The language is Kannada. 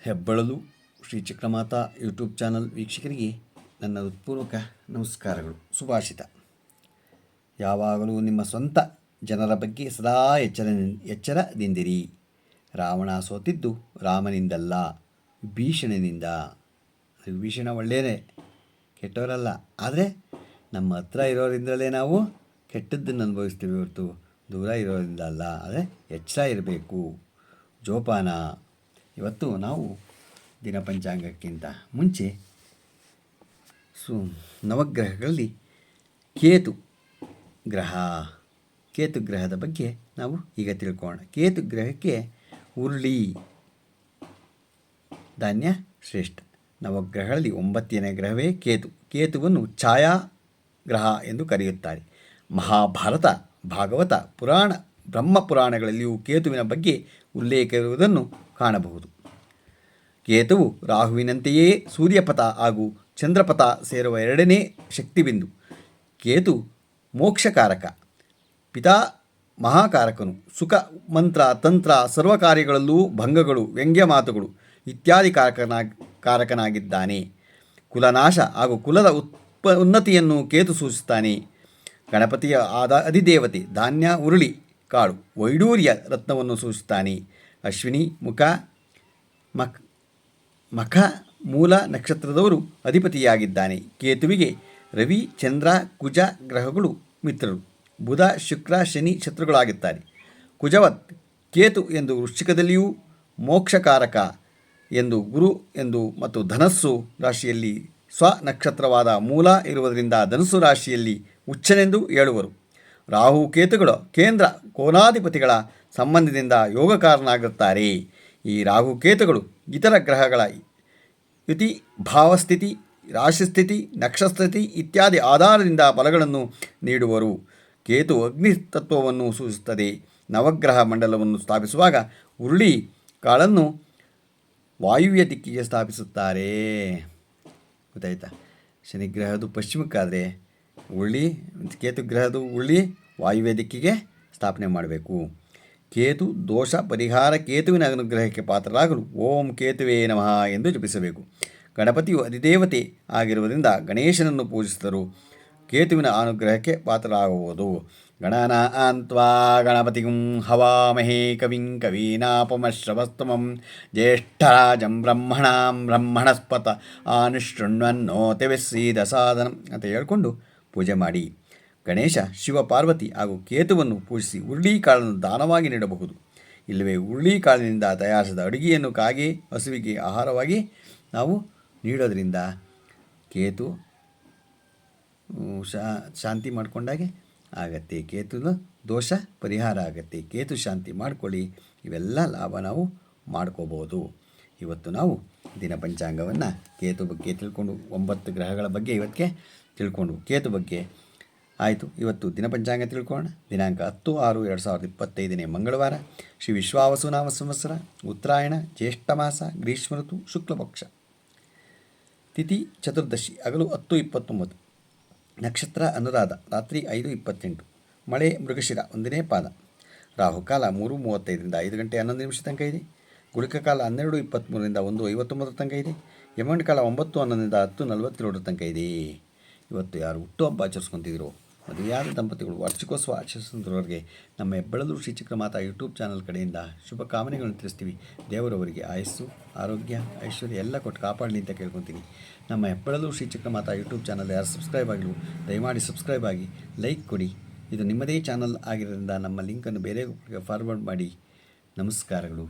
ಹೆಬ್ಬಳಲು ಶ್ರೀ ಚಕ್ರಮಾತಾ ಯೂಟ್ಯೂಬ್ ಚಾನಲ್ ವೀಕ್ಷಕರಿಗೆ ನನ್ನ ಹೃತ್ಪೂರ್ವಕ ನಮಸ್ಕಾರಗಳು. ಸುಭಾಷಿತ: ಯಾವಾಗಲೂ ನಿಮ್ಮ ಸ್ವಂತ ಜನರ ಬಗ್ಗೆ ಸದಾ ಎಚ್ಚರದಿಂದಿರಿ. ರಾವಣ ಸೋತಿದ್ದು ರಾಮನಿಂದಲ್ಲ, ವಿಭೀಷಣನಿಂದ. ವಿಭೀಷಣ ಒಳ್ಳೆಯದೇ, ಕೆಟ್ಟವರಲ್ಲ. ಆದರೆ ನಮ್ಮ ಹತ್ರ ಇರೋರಿಂದಲೇ ನಾವು ಕೆಟ್ಟದ್ದನ್ನು ಅನುಭವಿಸ್ತೀವಿ ಹೊರತು ದೂರ ಇರೋದ್ರಿಂದ ಅಲ್ಲ. ಆದರೆ ಎಚ್ಚರ ಇರಬೇಕು. ಜೋಪಾನ. ಇವತ್ತು ನಾವು ದಿನಪಂಚಾಂಗಕ್ಕಿಂತ ಮುಂಚೆ ನವಗ್ರಹಗಳಲ್ಲಿ ಕೇತು ಗ್ರಹದ ಬಗ್ಗೆ ನಾವು ಈಗ ತಿಳ್ಕೊಳ್ಳೋಣ. ಕೇತು ಗ್ರಹಕ್ಕೆ ಉರುಳಿ ಧಾನ್ಯ ಶ್ರೇಷ್ಠ. ನವಗ್ರಹಗಳಲ್ಲಿ 9ನೇ ಗ್ರಹವೇ ಕೇತು. ಕೇತುವನ್ನು ಛಾಯಾ ಗ್ರಹ ಎಂದು ಕರೆಯುತ್ತಾರೆ. ಮಹಾಭಾರತ, ಭಾಗವತ ಪುರಾಣ, ಬ್ರಹ್ಮ ಪುರಾಣಗಳಲ್ಲಿಯೂ ಕೇತುವಿನ ಬಗ್ಗೆ ಉಲ್ಲೇಖ ಇರುವುದನ್ನು ಕಾಣಬಹುದು. ಕೇತುವು ರಾಹುವಿನಂತೆಯೇ ಸೂರ್ಯಪಥ ಹಾಗೂ ಚಂದ್ರಪಥ ಸೇರುವ ಎರಡನೇ ಶಕ್ತಿಬಿಂದು. ಕೇತು ಮೋಕ್ಷಕಾರಕ, ಪಿತಾ ಮಹಾಕಾರಕನು. ಸುಖ, ಮಂತ್ರ, ತಂತ್ರ, ಸರ್ವ ಕಾರ್ಯಗಳಲ್ಲೂ ಭಂಗಗಳು, ವ್ಯಂಗ್ಯ ಮಾತುಗಳು ಇತ್ಯಾದಿ ಕಾರಕನಾಗಿದ್ದಾನೆ. ಕುಲನಾಶ ಹಾಗೂ ಕುಲದ ಉನ್ನತಿಯನ್ನು ಕೇತು ಸೂಚಿಸುತ್ತಾನೆ. ಗಣಪತಿಯ ಅಧಿದೇವತೆ. ಧಾನ್ಯ, ಉರುಳಿ, ಕಾಳು, ವೈಡೂರ್ಯ ರತ್ನವನ್ನು ಸೂಚಿಸುತ್ತಾನೆ. ಅಶ್ವಿನಿ, ಮಖ ಮೂಲ ನಕ್ಷತ್ರದವರು ಅಧಿಪತಿಯಾಗಿದ್ದಾನೆ. ಕೇತುವಿಗೆ ರವಿ, ಚಂದ್ರ, ಕುಜ ಗ್ರಹಗಳು ಮಿತ್ರರು. ಬುಧ, ಶುಕ್ರ, ಶನಿ ಶತ್ರುಗಳಾಗುತ್ತಾರೆ. ಕುಜವತ್ ಕೇತು ಎಂದು ವೃಶ್ಚಿಕದಲ್ಲಿಯೂ, ಮೋಕ್ಷಕಾರಕ ಎಂದು ಗುರು ಎಂದು ಮತ್ತು ಧನಸ್ಸು ರಾಶಿಯಲ್ಲಿ ಸ್ವನಕ್ಷತ್ರವಾದ ಮೂಲ ಇರುವುದರಿಂದ ಧನಸ್ಸು ರಾಶಿಯಲ್ಲಿ ಉಚ್ಚನೆಂದು ಹೇಳುವರು. ರಾಹು ಕೇತುಗಳು ಕೇಂದ್ರ ಕೋನಾಧಿಪತಿಗಳ ಸಂಬಂಧದಿಂದ ಯೋಗಕಾರನಾಗುತ್ತಾರೆ. ಈ ರಾಹುಕೇತುಗಳು ಇತರ ಗ್ರಹಗಳ ಯುತಿ, ಭಾವಸ್ಥಿತಿ, ರಾಶಿಸ್ಥಿತಿ, ನಕ್ಷತ್ರಸ್ಥಿತಿ ಇತ್ಯಾದಿ ಆಧಾರದಿಂದ ಫಲಗಳನ್ನು ನೀಡುವರು. ಕೇತು ಅಗ್ನಿ ತತ್ವವನ್ನು ಸೂಚಿಸುತ್ತದೆ. ನವಗ್ರಹ ಮಂಡಲವನ್ನು ಸ್ಥಾಪಿಸುವಾಗ ಉರುಳಿ ಕಾಳನ್ನು ವಾಯುವ್ಯ ದಿಕ್ಕಿಗೆ ಸ್ಥಾಪಿಸುತ್ತಾರೆ. ಗೊತ್ತಾಯ್ತಾ? ಶನಿಗ್ರಹದ ಪಶ್ಚಿಮಕ್ಕಾದರೆ ಕೇತು ಗ್ರಹದ ಉರುಳಿ ವಾಯುವ್ಯ ದಿಕ್ಕಿಗೆ ಸ್ಥಾಪನೆ ಮಾಡಬೇಕು. ಕೇತು ದೋಷ ಪರಿಹಾರ. ಕೇತುವಿನ ಅನುಗ್ರಹಕ್ಕೆ ಪಾತ್ರರಾಗಲು ಓಂ ಕೇತುವೇ ನಮಃ ಎಂದು ಜಪಿಸಬೇಕು. ಗಣಪತಿಯು ಅಧಿದೇವತೆ ಆಗಿರುವುದರಿಂದ ಗಣೇಶನನ್ನು ಪೂಜಿಸಿದರು ಕೇತುವಿನ ಅನುಗ್ರಹಕ್ಕೆ ಪಾತ್ರರಾಗುವುದು. ಗಣನಾನ್ತ್ವಾ ಗಣಪತಿಂ ಹವಾಮಹೇ ಕವಿಂ ಕವೀನಾಪಮಶ್ರವಸ್ತಮಂ ಜ್ಯೇಷ್ಠರಾಜಂ ಬ್ರಹ್ಮಣಸ್ಪತ ಆನುಶೃಣ್ವನ್ನೋತಿವಿಸ್ಸೀದ ಸಾಧನಂ ಅಂತ ಹೇಳ್ಕೊಂಡು ಪೂಜೆ ಮಾಡಿ. ಗಣೇಶ, ಶಿವ, ಪಾರ್ವತಿ ಹಾಗೂ ಕೇತುವನ್ನು ಪೂಜಿಸಿ ಹುರುಳಿಕಾಳನ್ನು ದಾನವಾಗಿ ನೀಡಬಹುದು. ಇಲ್ಲವೇ ಹುರುಳಿಕಾಳಿನಿಂದ ತಯಾರಿಸಿದ ಅಡುಗೆಯನ್ನು ಕಾಗೆ, ಹಸುವಿಗೆ ಆಹಾರವಾಗಿ ನಾವು ನೀಡೋದರಿಂದ ಕೇತು ಶಾಂತಿ ಮಾಡಿಕೊಂಡಾಗೆ ಆಗತ್ತೆ. ಕೇತುನ ದೋಷ ಪರಿಹಾರ ಆಗತ್ತೆ. ಕೇತು ಶಾಂತಿ ಮಾಡಿಕೊಳ್ಳಿ. ಇವೆಲ್ಲ ಲಾಭ ನಾವು ಮಾಡ್ಕೋಬೋದು. ಇವತ್ತು ನಾವು ದಿನ ಪಂಚಾಂಗವನ್ನು ಕೇತು ಬಗ್ಗೆ ತಿಳ್ಕೊಂಡು 9 ಗ್ರಹಗಳ ಬಗ್ಗೆ ಇವತ್ತಿಗೆ ತಿಳ್ಕೊಂಡು ಕೇತು ಬಗ್ಗೆ ಆಯಿತು. ಇವತ್ತು ದಿನ ಪಂಚಾಂಗ ತಿಳ್ಕೊಳ್ಳೋಣ. ದಿನಾಂಕ 10/6/2025 ಮಂಗಳವಾರ. ಶ್ರೀ ವಿಶ್ವಾವಸುನಾಮ ಸಂವತ್ಸರ, ಉತ್ತರಾಯಣ, ಜ್ಯೇಷ್ಠ ಮಾಸ, ಗ್ರೀಷ್ಮ ಋತು, ಶುಕ್ಲಪಕ್ಷ, ತಿಥಿ ಚತುರ್ದಶಿ, ಹಗಲು 10:29, ನಕ್ಷತ್ರ ಅನುರಾಧ, ರಾತ್ರಿ 5:28, ಮಳೆ ಮೃಗಶಿರ 1ನೇ ಪಾದ. ರಾಹುಕಾಲ 3:35 5 ಗಂಟೆ 11 ನಿಮಿಷ ತನಕ ಇದೆ. ಗುಳಿಕ ಕಾಲ 12:23 1:59 ತನಕ ಇದೆ. ಯಮಗಂಡ ಕಾಲ 9:11 10:47 ತನಕ ಇದೆ. ಇವತ್ತು ಯಾರು ಹುಟ್ಟುಹಬ್ಬ ಆಚರಿಸ್ಕೊತಿದ್ರು, ಮದುವೆಯಾದ ದಂಪತಿಗಳು ವಾರ್ಷಿಕೋತ್ಸವ ಆಚರಿಸುವವರಿಗೆ ನಮ್ಮ ಹೆಬ್ಬಳಲು ಶ್ರೀ ಚಕ್ರಮಾತಾ ಯೂಟ್ಯೂಬ್ ಚಾನಲ್ ಕಡೆಯಿಂದ ಶುಭ ಕಾಮನೆಗಳನ್ನು ತಿಳಿಸ್ತೀವಿ. ದೇವರವರಿಗೆ ಆಯಸ್ಸು, ಆರೋಗ್ಯ, ಐಶ್ವರ್ಯ ಎಲ್ಲ ಕೊಟ್ಟು ಕಾಪಾಡಲಿ ಅಂತ ಕೇಳ್ಕೊತೀನಿ. ನಮ್ಮ ಹೆಬ್ಬಳಲು ಶ್ರೀ ಚಕ್ರಮಾತಾ ಯೂಟ್ಯೂಬ್ ಚಾನಲ್ ಯಾರು ಸಬ್ಸ್ಕ್ರೈಬ್ ಆಗಿಲ್ಲ ದಯಮಾಡಿ ಸಬ್ಸ್ಕ್ರೈಬ್ ಆಗಿ, ಲೈಕ್ ಕೊಡಿ. ಇದು ನಿಮ್ಮದೇ ಚಾನಲ್ ಆಗಿರೋದ್ರಿಂದ ನಮ್ಮ ಲಿಂಕನ್ನು ಬೇರೆ ಫಾರ್ವರ್ಡ್ ಮಾಡಿ. ನಮಸ್ಕಾರಗಳು.